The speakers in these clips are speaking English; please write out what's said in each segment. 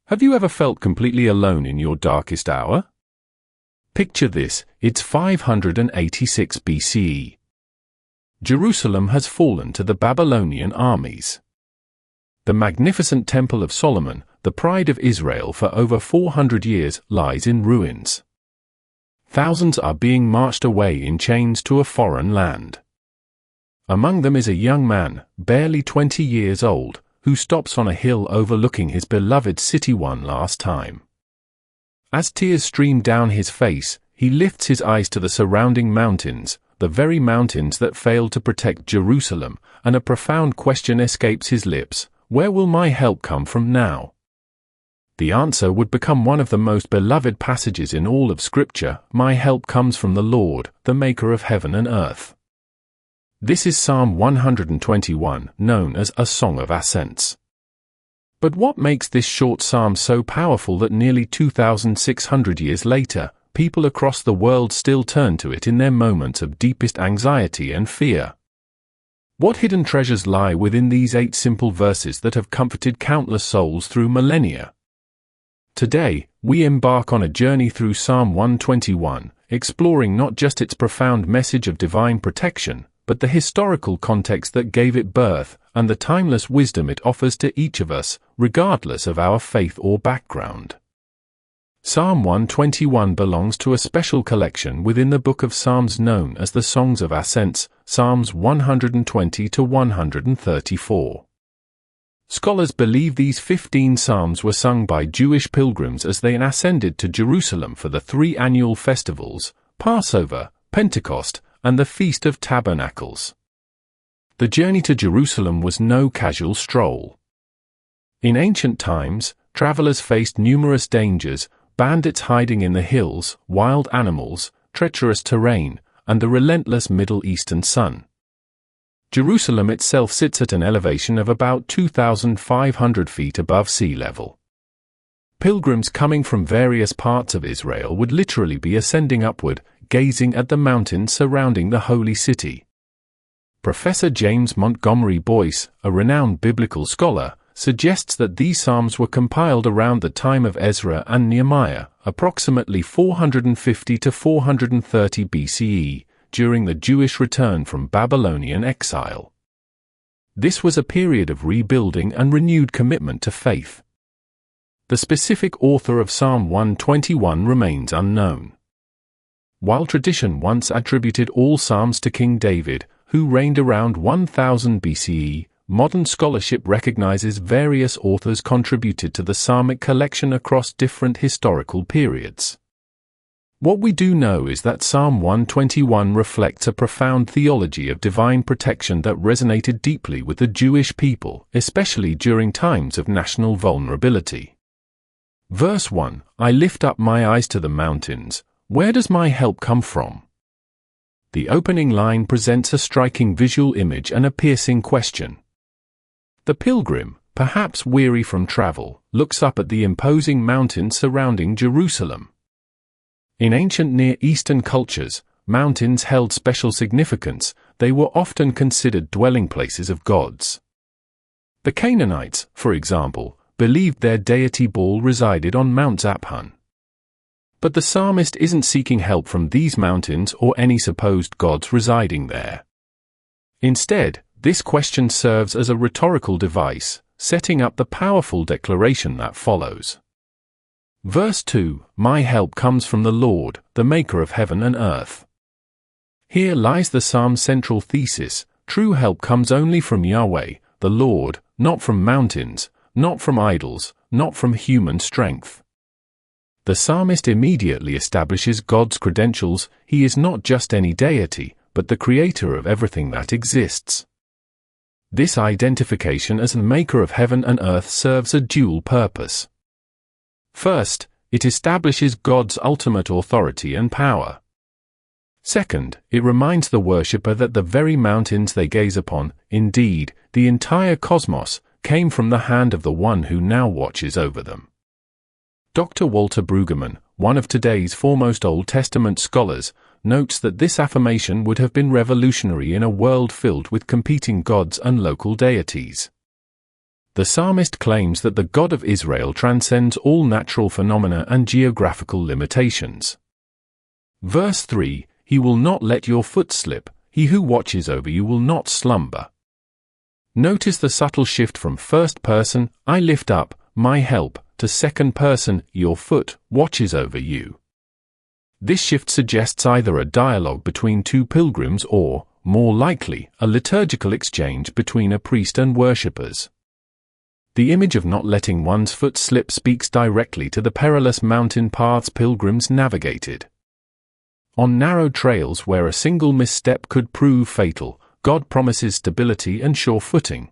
Have you ever felt completely alone in your darkest hour? Picture this, it's 586 BCE. Jerusalem has fallen to the Babylonian armies. The magnificent Temple of Solomon, the pride of Israel for over 400 years, lies in ruins. Thousands are being marched away in chains to a foreign land. Among them is a young man, barely 20 years old, who stops on a hill overlooking his beloved city one last time. As tears stream down his face, he lifts his eyes to the surrounding mountains, the very mountains that failed to protect Jerusalem, and a profound question escapes his lips: where will my help come from now? The answer would become one of the most beloved passages in all of Scripture: my help comes from the Lord, the maker of heaven and earth. This is Psalm 121, known as a Song of Ascents. But what makes this short psalm so powerful that nearly 2,600 years later, people across the world still turn to it in their moments of deepest anxiety and fear? What hidden treasures lie within these 8 simple verses that have comforted countless souls through millennia? Today, we embark on a journey through Psalm 121, exploring not just its profound message of divine protection, but the historical context that gave it birth, and the timeless wisdom it offers to each of us, regardless of our faith or background. Psalm 121 belongs to a special collection within the book of Psalms known as the Songs of Ascents, Psalms 120 to 134. Scholars believe these 15 psalms were sung by Jewish pilgrims as they ascended to Jerusalem for the 3 annual festivals, Passover, Pentecost, and the Feast of Tabernacles. The journey to Jerusalem was no casual stroll. In ancient times, travelers faced numerous dangers: bandits hiding in the hills, wild animals, treacherous terrain, and the relentless Middle Eastern sun. Jerusalem itself sits at an elevation of about 2,500 feet above sea level. Pilgrims coming from various parts of Israel would literally be ascending upward, gazing at the mountains surrounding the holy city. Professor James Montgomery Boyce, a renowned biblical scholar, suggests that these psalms were compiled around the time of Ezra and Nehemiah, approximately 450 to 430 BCE, during the Jewish return from Babylonian exile. This was a period of rebuilding and renewed commitment to faith. The specific author of Psalm 121 remains unknown. While tradition once attributed all psalms to King David, who reigned around 1000 BCE, modern scholarship recognizes various authors contributed to the psalmic collection across different historical periods. What we do know is that Psalm 121 reflects a profound theology of divine protection that resonated deeply with the Jewish people, especially during times of national vulnerability. Verse 1, I lift up my eyes to the mountains. Where does my help come from? The opening line presents a striking visual image and a piercing question. The pilgrim, perhaps weary from travel, looks up at the imposing mountains surrounding Jerusalem. In ancient Near Eastern cultures, mountains held special significance. They were often considered dwelling places of gods. The Canaanites, for example, believed their deity Baal resided on Mount Zaphon. But the psalmist isn't seeking help from these mountains or any supposed gods residing there. Instead, this question serves as a rhetorical device, setting up the powerful declaration that follows. Verse 2, my help comes from the Lord, the maker of heaven and earth. Here lies the psalm's central thesis: true help comes only from Yahweh, the Lord, not from mountains, not from idols, not from human strength. The psalmist immediately establishes God's credentials. He is not just any deity, but the creator of everything that exists. This identification as the maker of heaven and earth serves a dual purpose. First, it establishes God's ultimate authority and power. Second, it reminds the worshipper that the very mountains they gaze upon, indeed, the entire cosmos, came from the hand of the one who now watches over them. Dr. Walter Brueggemann, one of today's foremost Old Testament scholars, notes that this affirmation would have been revolutionary in a world filled with competing gods and local deities. The psalmist claims that the God of Israel transcends all natural phenomena and geographical limitations. Verse 3, He will not let your foot slip, He who watches over you will not slumber. Notice the subtle shift from first person, I lift up, my help, to second person, your foot, watches over you. This shift suggests either a dialogue between two pilgrims or, more likely, a liturgical exchange between a priest and worshippers. The image of not letting one's foot slip speaks directly to the perilous mountain paths pilgrims navigated. On narrow trails where a single misstep could prove fatal, God promises stability and sure footing.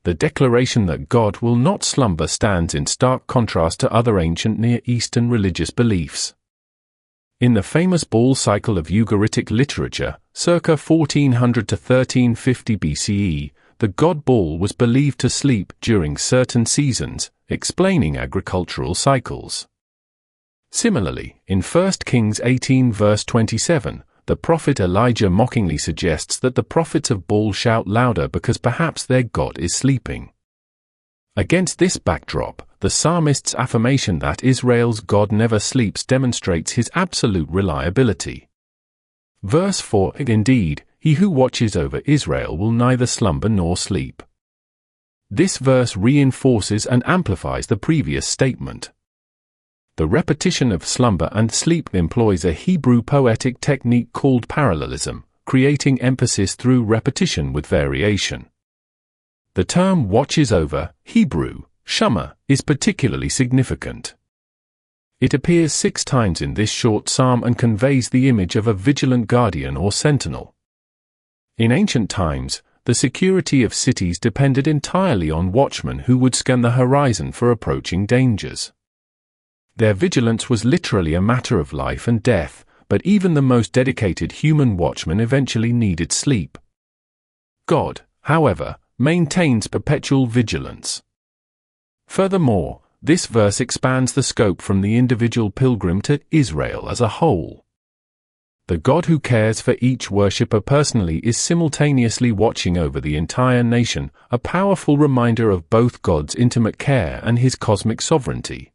The declaration that God will not slumber stands in stark contrast to other ancient Near Eastern religious beliefs. In the famous Baal cycle of Ugaritic literature, circa 1400 to 1350 BCE, the god Baal was believed to sleep during certain seasons, explaining agricultural cycles. Similarly, in 1 Kings 18 verse 27, the prophet Elijah mockingly suggests that the prophets of Baal shout louder because perhaps their god is sleeping. Against this backdrop, the psalmist's affirmation that Israel's God never sleeps demonstrates his absolute reliability. Verse 4, Indeed, he who watches over Israel will neither slumber nor sleep. This verse reinforces and amplifies the previous statement. The repetition of slumber and sleep employs a Hebrew poetic technique called parallelism, creating emphasis through repetition with variation. The term watches over, Hebrew, shama, is particularly significant. It appears 6 times in this short psalm and conveys the image of a vigilant guardian or sentinel. In ancient times, the security of cities depended entirely on watchmen who would scan the horizon for approaching dangers. Their vigilance was literally a matter of life and death, but even the most dedicated human watchmen eventually needed sleep. God, however, maintains perpetual vigilance. Furthermore, this verse expands the scope from the individual pilgrim to Israel as a whole. The God who cares for each worshipper personally is simultaneously watching over the entire nation, a powerful reminder of both God's intimate care and His cosmic sovereignty.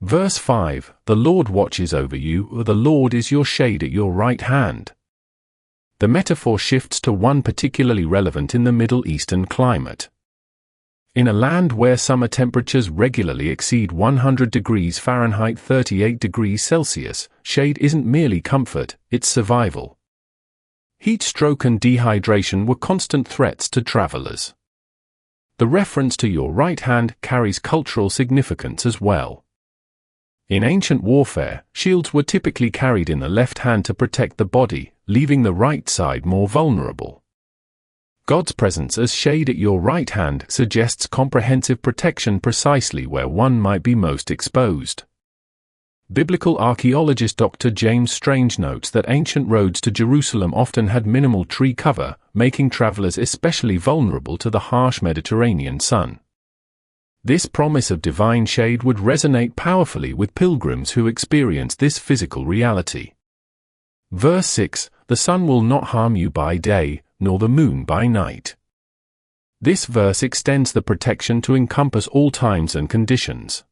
Verse 5, The Lord watches over you, or the Lord is your shade at your right hand. The metaphor shifts to one particularly relevant in the Middle Eastern climate. In a land where summer temperatures regularly exceed 100 degrees Fahrenheit 38 degrees Celsius, shade isn't merely comfort, it's survival. Heat stroke and dehydration were constant threats to travelers. The reference to your right hand carries cultural significance as well. In ancient warfare, shields were typically carried in the left hand to protect the body, leaving the right side more vulnerable. God's presence as shade at your right hand suggests comprehensive protection precisely where one might be most exposed. Biblical archaeologist Dr. James Strange notes that ancient roads to Jerusalem often had minimal tree cover, making travelers especially vulnerable to the harsh Mediterranean sun. This promise of divine shade would resonate powerfully with pilgrims who experience this physical reality. Verse 6, The sun will not harm you by day, nor the moon by night. This verse extends the protection to encompass all times and conditions.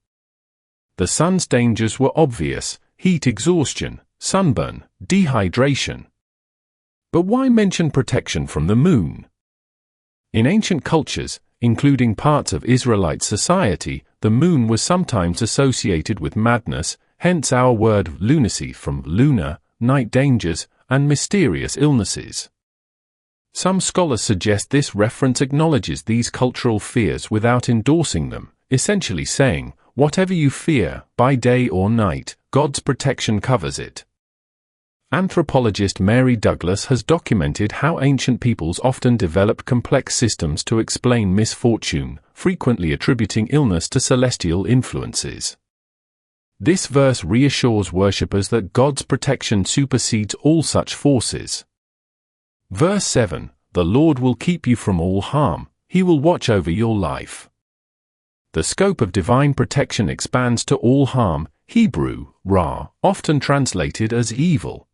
The sun's dangers were obvious: heat exhaustion, sunburn, dehydration. But why mention protection from the moon? In ancient cultures, including parts of Israelite society, the moon was sometimes associated with madness, hence our word lunacy from lunar, night dangers, and mysterious illnesses. Some scholars suggest this reference acknowledges these cultural fears without endorsing them, essentially saying, whatever you fear, by day or night, God's protection covers it. Anthropologist Mary Douglas has documented how ancient peoples often developed complex systems to explain misfortune, frequently attributing illness to celestial influences. This verse reassures worshippers that God's protection supersedes all such forces. Verse 7, The Lord will keep you from all harm, He will watch over your life. The scope of divine protection expands to all harm, Hebrew, ra, often translated as evil.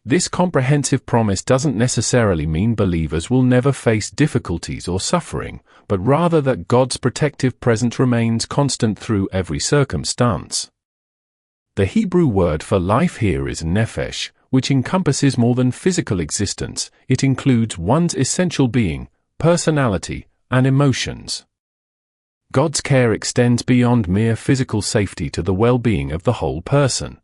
This comprehensive promise doesn't necessarily mean believers will never face difficulties or suffering, but rather that God's protective presence remains constant through every circumstance. The Hebrew word for life here is nephesh, which encompasses more than physical existence. It includes one's essential being, personality, and emotions. God's care extends beyond mere physical safety to the well-being of the whole person.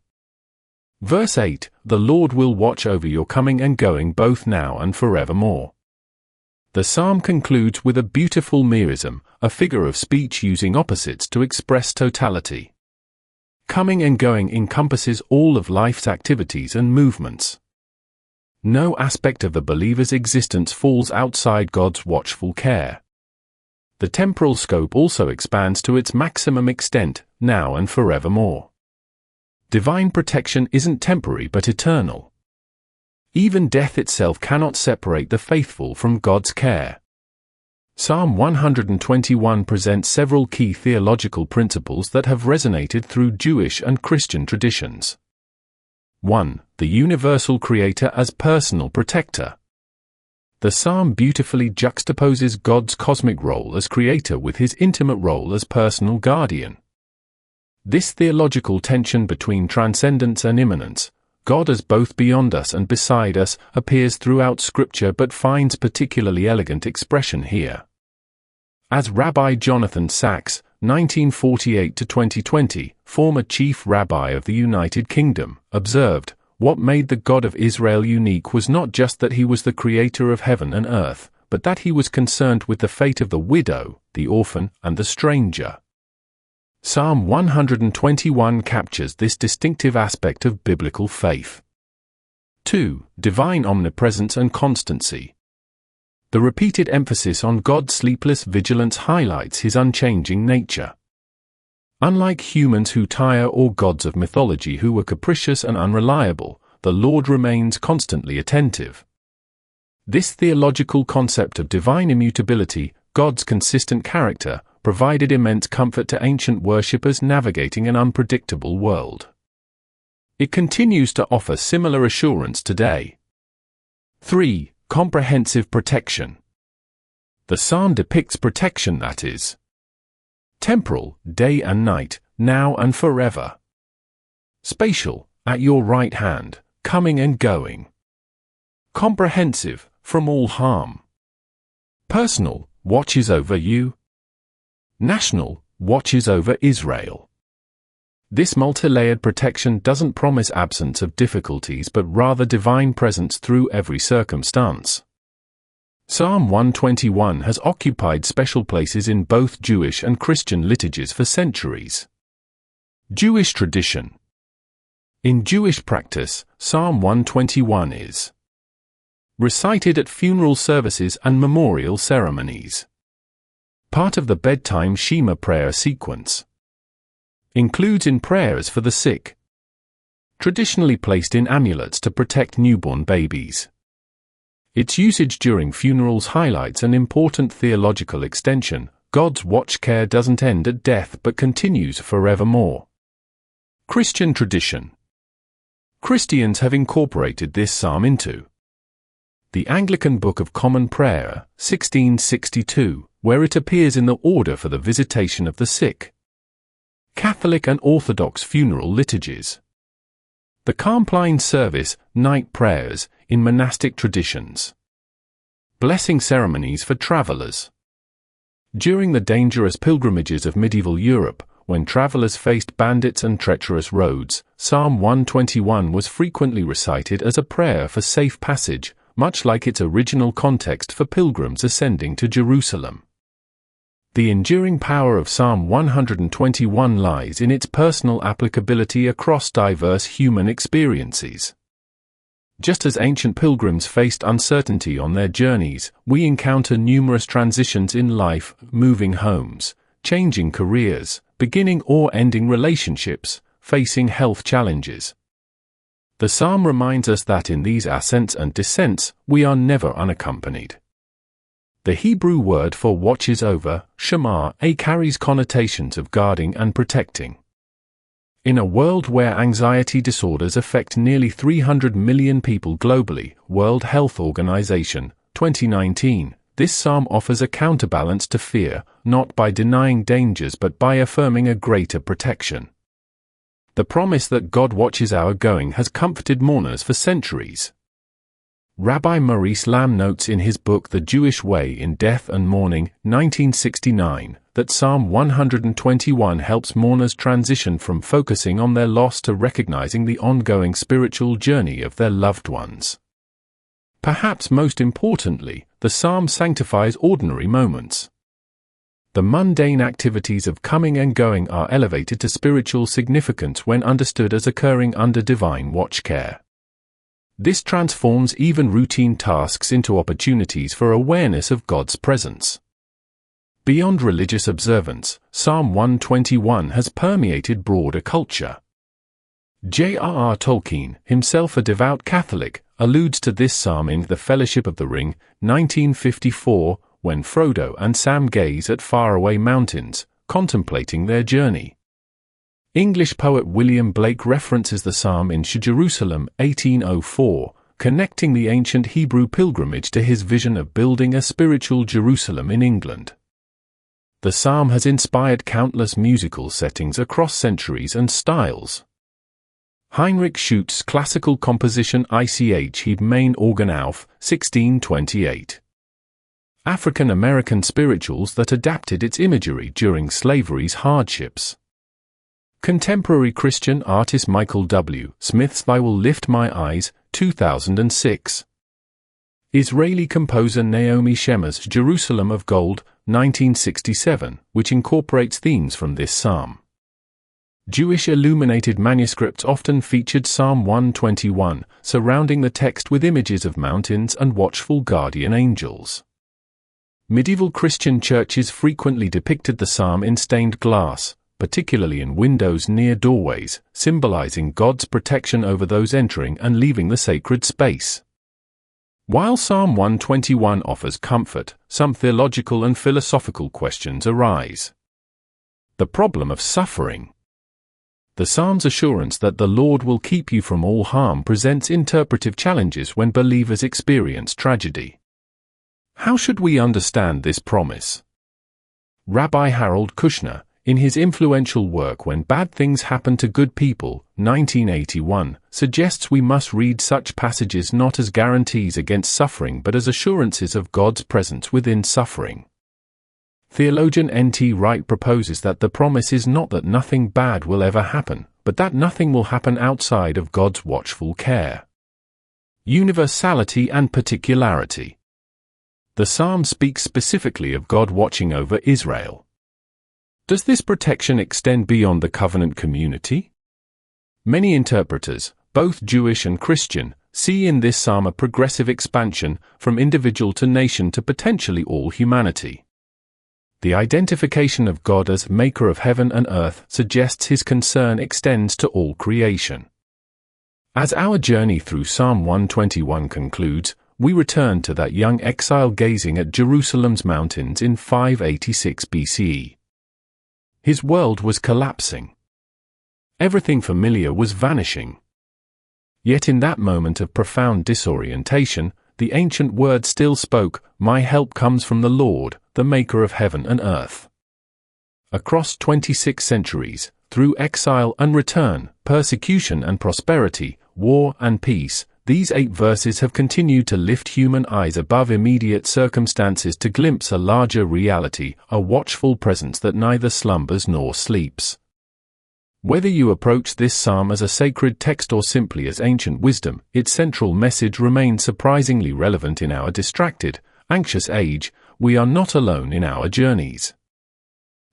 Verse 8, "The Lord will watch over your coming and going both now and forevermore." The psalm concludes with a beautiful merism, a figure of speech using opposites to express totality. Coming and going encompasses all of life's activities and movements. No aspect of the believer's existence falls outside God's watchful care. The temporal scope also expands to its maximum extent, now and forevermore. Divine protection isn't temporary but eternal. Even death itself cannot separate the faithful from God's care. Psalm 121 presents several key theological principles that have resonated through Jewish and Christian traditions. 1. The universal creator as personal protector. The psalm beautifully juxtaposes God's cosmic role as creator with his intimate role as personal guardian. This theological tension between transcendence and immanence, God as both beyond us and beside us, appears throughout Scripture but finds particularly elegant expression here. As Rabbi Jonathan Sacks, 1948–2020, former chief rabbi of the United Kingdom, observed, "What made the God of Israel unique was not just that he was the creator of heaven and earth, but that he was concerned with the fate of the widow, the orphan, and the stranger." Psalm 121 captures this distinctive aspect of biblical faith. 2. Divine omnipresence and constancy. The repeated emphasis on God's sleepless vigilance highlights his unchanging nature. Unlike humans who tire or gods of mythology who were capricious and unreliable, the Lord remains constantly attentive. This theological concept of divine immutability, God's consistent character, provided immense comfort to ancient worshippers navigating an unpredictable world. It continues to offer similar assurance today. 3. Comprehensive protection. The psalm depicts protection that is temporal, day and night, now and forever. Spatial, at your right hand, coming and going. Comprehensive, from all harm. Personal, watches over you. National, watches over Israel. This multi-layered protection doesn't promise absence of difficulties but rather divine presence through every circumstance. Psalm 121 has occupied special places in both Jewish and Christian liturgies for centuries. Jewish tradition. In Jewish practice, Psalm 121 is recited at funeral services and memorial ceremonies. Part of the bedtime Shema prayer sequence. Includes in prayers for the sick. Traditionally placed in amulets to protect newborn babies. Its usage during funerals highlights an important theological extension. God's watch care doesn't end at death but continues forevermore. Christian tradition. Christians have incorporated this psalm into the Anglican Book of Common Prayer, 1662, where it appears in the order for the visitation of the sick. Catholic and Orthodox funeral liturgies. The Compline service, night prayers, in monastic traditions. Blessing ceremonies for travelers. During the dangerous pilgrimages of medieval Europe, when travelers faced bandits and treacherous roads, Psalm 121 was frequently recited as a prayer for safe passage, much like its original context for pilgrims ascending to Jerusalem. The enduring power of Psalm 121 lies in its personal applicability across diverse human experiences. Just as ancient pilgrims faced uncertainty on their journeys, we encounter numerous transitions in life, moving homes, changing careers, beginning or ending relationships, facing health challenges. The psalm reminds us that in these ascents and descents, we are never unaccompanied. The Hebrew word for watches over, shamar, carries connotations of guarding and protecting. In a world where anxiety disorders affect nearly 300 million people globally, World Health Organization, 2019, this psalm offers a counterbalance to fear, not by denying dangers but by affirming a greater protection. The promise that God watches our going has comforted mourners for centuries. Rabbi Maurice Lamb notes in his book The Jewish Way in Death and Mourning, 1969, that Psalm 121 helps mourners transition from focusing on their loss to recognizing the ongoing spiritual journey of their loved ones. Perhaps most importantly, the psalm sanctifies ordinary moments. The mundane activities of coming and going are elevated to spiritual significance when understood as occurring under divine watch care. This transforms even routine tasks into opportunities for awareness of God's presence. Beyond religious observance, Psalm 121 has permeated broader culture. J.R.R. Tolkien, himself a devout Catholic, alludes to this psalm in The Fellowship of the Ring, 1954, when Frodo and Sam gaze at faraway mountains, contemplating their journey. English poet William Blake references the psalm in Jerusalem, 1804, connecting the ancient Hebrew pilgrimage to his vision of building a spiritual Jerusalem in England. The psalm has inspired countless musical settings across centuries and styles. Heinrich Schütz's classical composition Ich heb mein Organ auf, 1628. African-American spirituals that adapted its imagery during slavery's hardships. Contemporary Christian artist Michael W. Smith's I Will Lift My Eyes, 2006. Israeli composer Naomi Shemer's Jerusalem of Gold, 1967, which incorporates themes from this psalm. Jewish illuminated manuscripts often featured Psalm 121, surrounding the text with images of mountains and watchful guardian angels. Medieval Christian churches frequently depicted the psalm in stained glass, particularly in windows near doorways, symbolizing God's protection over those entering and leaving the sacred space. While Psalm 121 offers comfort, some theological and philosophical questions arise. The problem of suffering. The psalm's assurance that the Lord will keep you from all harm presents interpretive challenges when believers experience tragedy. How should we understand this promise? Rabbi Harold Kushner, in his influential work When Bad Things Happen to Good People, 1981, suggests we must read such passages not as guarantees against suffering but as assurances of God's presence within suffering. Theologian N.T. Wright proposes that the promise is not that nothing bad will ever happen, but that nothing will happen outside of God's watchful care. Universality and particularity. The psalm speaks specifically of God watching over Israel. Does this protection extend beyond the covenant community? Many interpreters, both Jewish and Christian, see in this psalm a progressive expansion from individual to nation to potentially all humanity. The identification of God as maker of heaven and earth suggests his concern extends to all creation. As our journey through Psalm 121 concludes, we return to that young exile gazing at Jerusalem's mountains in 586 BCE. His world was collapsing. Everything familiar was vanishing. Yet in that moment of profound disorientation, the ancient word still spoke, "My help comes from the Lord, the maker of heaven and earth." Across 26 centuries, through exile and return, persecution and prosperity, war and peace, these 8 verses have continued to lift human eyes above immediate circumstances to glimpse a larger reality, a watchful presence that neither slumbers nor sleeps. Whether you approach this psalm as a sacred text or simply as ancient wisdom, its central message remains surprisingly relevant in our distracted, anxious age. We are not alone in our journeys.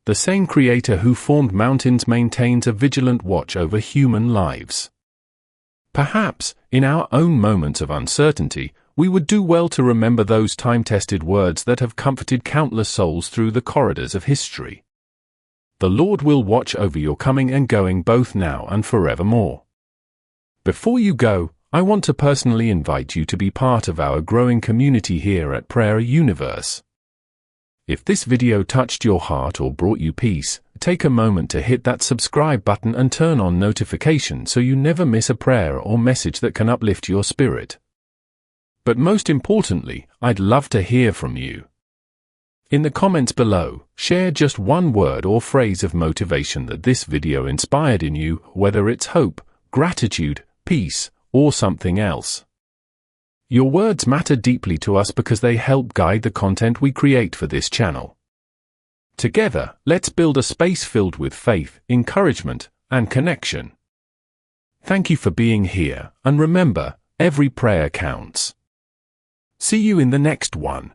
The same Creator who formed mountains maintains a vigilant watch over human lives. Perhaps, in our own moments of uncertainty, we would do well to remember those time-tested words that have comforted countless souls through the corridors of history. The Lord will watch over your coming and going both now and forevermore. Before you go, I want to personally invite you to be part of our growing community here at Prayer Universe. If this video touched your heart or brought you peace, take a moment to hit that subscribe button and turn on notifications so you never miss a prayer or message that can uplift your spirit. But most importantly, I'd love to hear from you. In the comments below, share just one word or phrase of motivation that this video inspired in you, whether it's hope, gratitude, peace, or something else. Your words matter deeply to us because they help guide the content we create for this channel. Together, let's build a space filled with faith, encouragement, and connection. Thank you for being here, and remember, every prayer counts. See you in the next one.